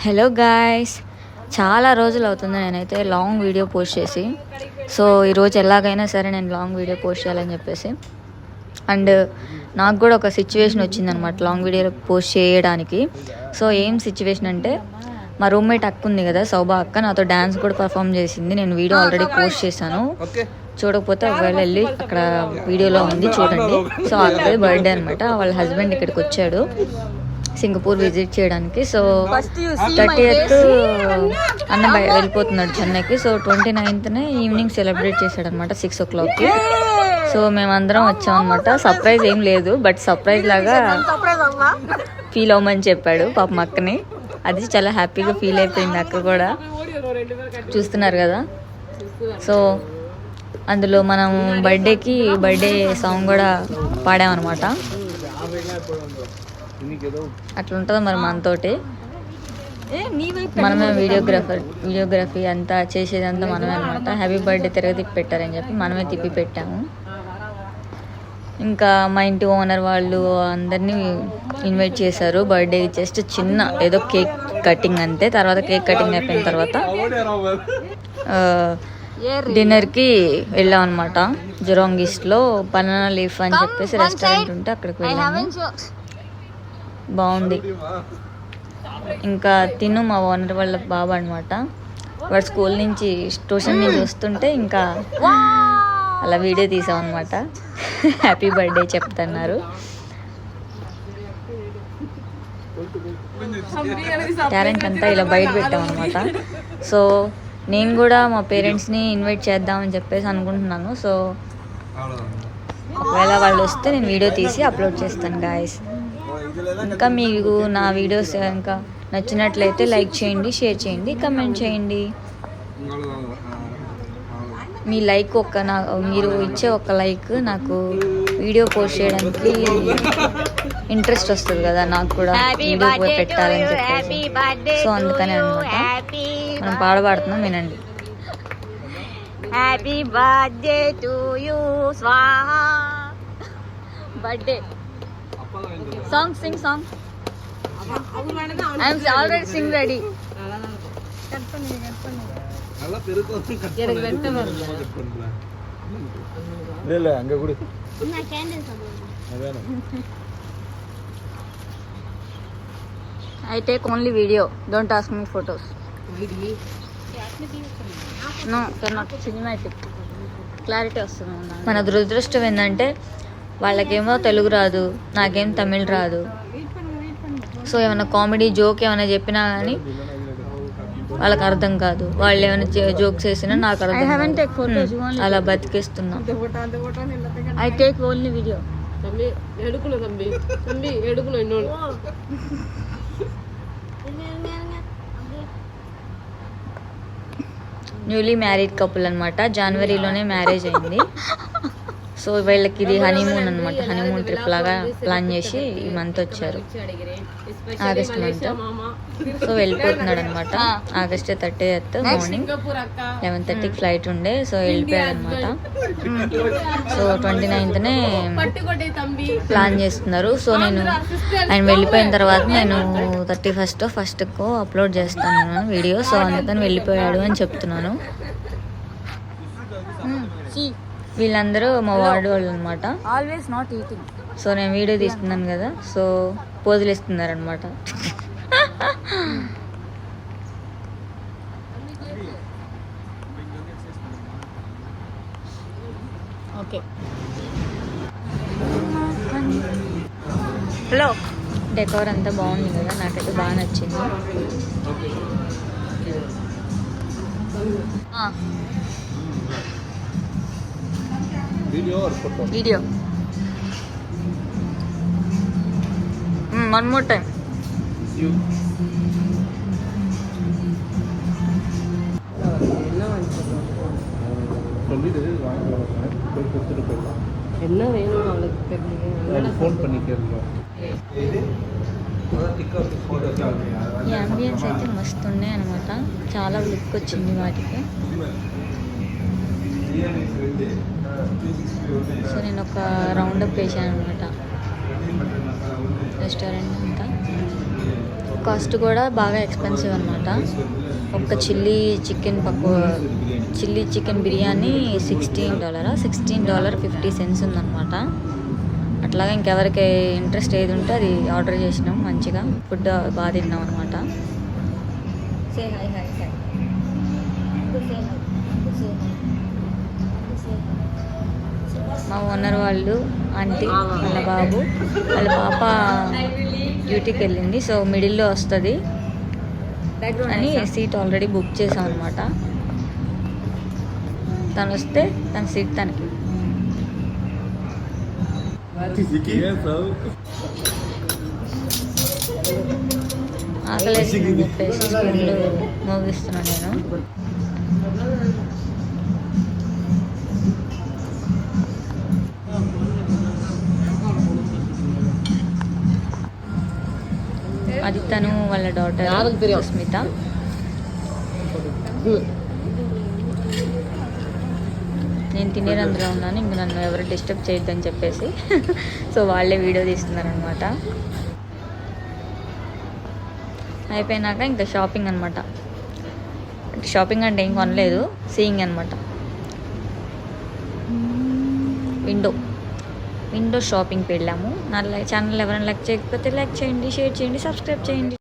Hello guys, చాలా రోజులు అవుతుంది నేనైతే లాంగ్ వీడియో పోస్ట్ చేసి. సో ఈరోజు ఎలాగైనా సరే నేను లాంగ్ వీడియో పోస్ట్ చేయాలని చెప్పేసి, అండ్ నాకు కూడా ఒక సిచ్యువేషన్ వచ్చిందనమాట లాంగ్ వీడియో పోస్ట్ చేయడానికి. సో ఏం సిచ్యువేషన్ అంటే, మా రూమ్మేట్ అక్క ఉంది కదా, సౌబా అక్క, నాతో డ్యాన్స్ కూడా పర్ఫామ్ చేసింది. నేను వీడియో ఆల్రెడీ పోస్ట్ చేశాను, చూడకపోతే ఒకవేళ వెళ్ళి అక్కడ వీడియోలో ఉంది చూడండి. సో అక్కది బర్త్డే అనమాట. వాళ్ళ హస్బెండ్ ఇక్కడికి వచ్చాడు సింగపూర్ విజిట్ చేయడానికి. సో 30th అన్న వెళ్ళిపోతున్నాడు చెన్నైకి. సో 29th ఈవినింగ్ సెలబ్రేట్ చేశాడు అనమాట 6 o'clock. సో మేమందరం వచ్చామన్నమాట. సర్ప్రైజ్ ఏం లేదు, బట్ సర్ప్రైజ్ లాగా ఫీల్ అవ్వమని చెప్పాడు పాపం అక్కని. అది చాలా హ్యాపీగా ఫీల్ అయిపోయింది అక్క కూడా, చూస్తున్నారు కదా. సో అందులో మనం బర్త్డే సాంగ్ కూడా పాడామన్నమాట. అట్లా ఉంటుంది మరి మనతోటి. మనమే వీడియోగ్రఫీ అంతా చేసేదంతా మనమే అనమాట. హ్యాపీ బర్త్డే తిరిగి పెట్టారని చెప్పి మనమే తిప్పి పెట్టాము. ఇంకా మా ఇంటి ఓనర్ వాళ్ళు అందరినీ ఇన్వైట్ చేశారు బర్త్డే. జస్ట్ చిన్న ఏదో కేక్ కటింగ్ అంతే. తర్వాత కేక్ కటింగ్ అయిపోయిన తర్వాత డిన్నర్కి వెళ్ళాం అనమాట. జురాంగ్ ఈస్ట్లో బనానా లీఫ్ అని చెప్పేసి రెస్టారెంట్ ఉంటే అక్కడికి వెళ్ళాము. బాగుంది. ఇంకా తిను మా ఓనర్ వాళ్ళ బాబు అనమాట. వాడు స్కూల్ నుంచి ట్యూషన్ నుంచి వస్తుంటే ఇంకా అలా వీడియో తీసాం అనమాట. హ్యాపీ బర్త్డే చెప్తున్నారు. టాలెంట్ అంతా ఇలా బయట పెట్టాం అనమాట. సో నేను కూడా మా పేరెంట్స్ని ఇన్వైట్ చేద్దామని చెప్పేసి అనుకుంటున్నాను. సో ఒకవేళ వాళ్ళు వస్తే నేను వీడియో తీసి అప్లోడ్ చేస్తాను గాయస్. ఇంకా మీకు నా వీడియోస్ ఇంకా నచ్చినట్లయితే లైక్ చేయండి, షేర్ చేయండి, కమెంట్ చేయండి. మీ లైక్ మీరు ఇచ్చే ఒక లైక్ నాకు వీడియో పోస్ట్ చేయడానికి ఇంట్రెస్ట్ వస్తుంది కదా, నాకు కూడా వీడియో పెట్టాలని చెప్పేసి. సో అందుకని అనమాట మనం పాడబడుతున్నాం, వినండి. హ్యాపీ బర్త్డే టు యూ స్వాహా. Birthday song, sing song. I am already sing ready. I take only video, don't ask me photos. No, cannot. Cinematic clarity వస్తుంది. మన దురదృష్టం ఏంటంటే వాళ్ళకేమో తెలుగు రాదు, నాకేం తమిళ్ రాదు. సో ఏమైనా కామెడీ జోక్ ఏమైనా చెప్పినా కానీ వాళ్ళకి అర్థం కాదు. వాళ్ళు ఏమైనా జోక్స్ వేసినా నాకు అర్థం. అలా బతికేస్తున్నా. I take only video. Newly married couple అనమాట. జనవరిలోనే మ్యారేజ్ అయింది. సో వీళ్ళకి ఇది హనీమూన్ అనమాట. హనీమూన్ ట్రిప్ లాగా ప్లాన్ చేసి ఈ మంత్ వచ్చారు, ఆగస్ట్ మంత్. సో వెళ్ళిపోతున్నాడు అనమాట. ఆగస్ట్ 30th మార్నింగ్ 11:30 ఫ్లైట్ ఉండే. సో వెళ్ళిపోయాడు అనమాట. సో 29th ప్లాన్ చేస్తున్నారు. సో నేను ఆయన వెళ్ళిపోయిన తర్వాత నేను 31st అప్లోడ్ చేస్తాను వీడియో. సో అందుకని వెళ్ళిపోయాడు అని చెప్తున్నాను. వీళ్ళందరూ మా వార్డు వాళ్ళు అనమాట. Always not eating. సో నేను వీడియో తీస్తున్నాను కదా, సో పోజులు ఇస్తున్నారు అనమాట. Okay, hello. డెకోర్ అంతా బాగుంది కదా, నాకైతే బాగా నచ్చింది. Video one more time. என்ன வேணும் அவளுக்கு தெரியல, ஃபோன் பண்ணி கேளுங்க. ఈ అంబియన్స్ అయితే మస్తు ఉన్నాయి అనమాట. చాలా లుక్ వచ్చింది వాటికి. సో నేను ఒక రౌండప్ వేసాను అనమాట రెస్టారెంట్ అంతా. ఒక కాస్ట్ కూడా బాగా ఎక్స్పెన్సివ్ అనమాట. ఒక చిల్లీ చికెన్ బిర్యానీ $16.50 ఉందన్నమాట. అట్లాగా ఇంకెవరికి ఇంట్రెస్ట్ ఏది ఉంటే అది ఆర్డర్ చేసినాం. మంచిగా ఫుడ్ బాగా తిన్నాం అనమాట. మా ఓనర్ వాళ్ళు, ఆంటీ, వాళ్ళ బాబు, వాళ్ళ పాప డ్యూటీకి వెళ్ళింది. సో మిడిల్లో వస్తుంది అని సీట్ ఆల్రెడీ బుక్ చేసాం అనమాట. తను వస్తే తన సీట్ తనకి. ఆకలేసి చెప్పేసి స్కూల్లో మోగిస్తున్నాను నేను. అది తను వాళ్ళ డాటర్ సుస్మిత. నేను తినేరందులో ఉన్నాను, ఇంక నన్ను ఎవరు డిస్టర్బ్ చేయొద్దని చెప్పేసి సో వాళ్ళే వీడియో తీస్తున్నారనమాట. అయిపోయినాక ఇంకా షాపింగ్ అనమాట. షాపింగ్ అంటే ఏం కొనలేదు, సీయింగ్ అనమాట. విండో షాపింగ్కి వెళ్ళాము. నా ఛానల్ ఎవరైనా లైక్ చేయకపోతే లైక్ చేయండి, షేర్ చేయండి, సబ్స్క్రైబ్ చేయండి.